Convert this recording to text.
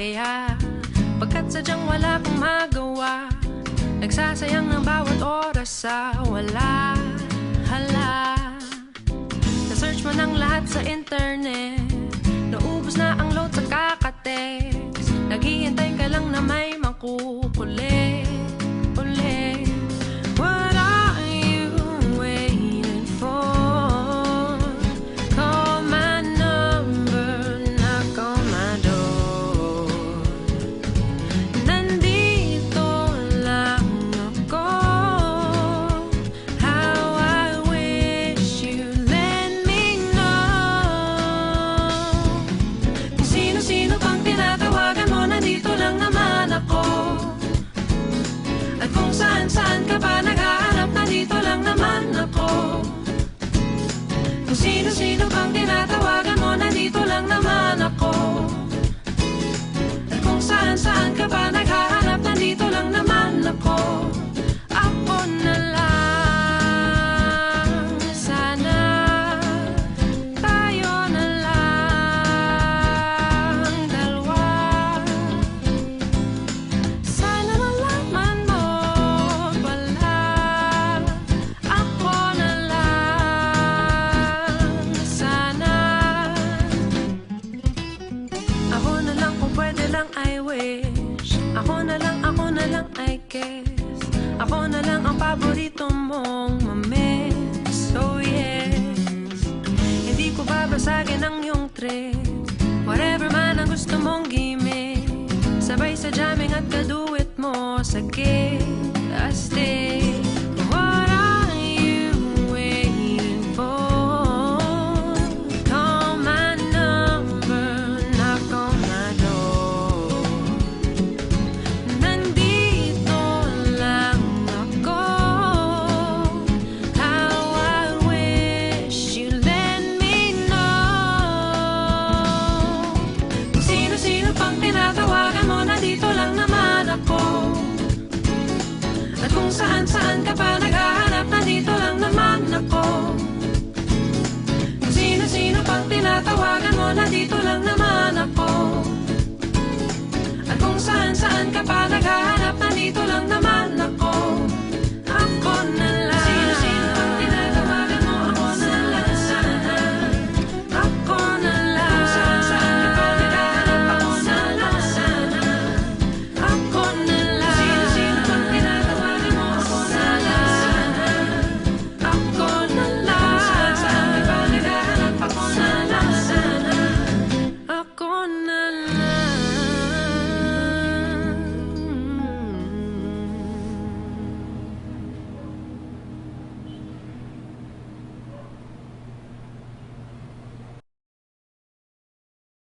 pahiya, pagkat sadyang wala pang magawa. Nagsasayang ng bawat oras sa wala. Hala, na-search mo ng lahat sa internet, naubos na ang load sa kakatext. Naghihintay ka lang na may makukulit ulit. What are you waiting for? Call my number, knock on my door. Nandito lang ako. How I wish you let me know. Kung sino-sino pang tinatawagan mo, nandito lang naman ako. At kung saan-saan ka pa naghahanap, nandito lang naman ako. Kung sino-sino pang tinatawagan mo, nandito lang naman ako. At kung saan-saan ka pa naghahanap, nandito lang naman ako. Ako na lang, sana tayo na lang dalawa. Sana malaman mo pala, ako na lang, sana. Ako na lang kung pwede lang, I wish. Ako na lang I guess. Ako na lang ang paborito mong mamiss. Oh yes, hindi ko babasagin ang iyong trip. Whatever man ang gusto mong gimmick, sabay sa jamming at kaduit mo sa gig. I stay. What are you waiting for? Call my number, knock on my door. Nandito lang ako. How I wish you let me know. Kung sino-sino pang tinatawagan mo, nandito lang naman ako. At kung saan-saan ka pa naghahanap, nandito lang naman ako. Kung sino-sino pang tinatawagan mo, nandito lang naman ako. At kung saan-saan ka pa naghahanap, nandito lang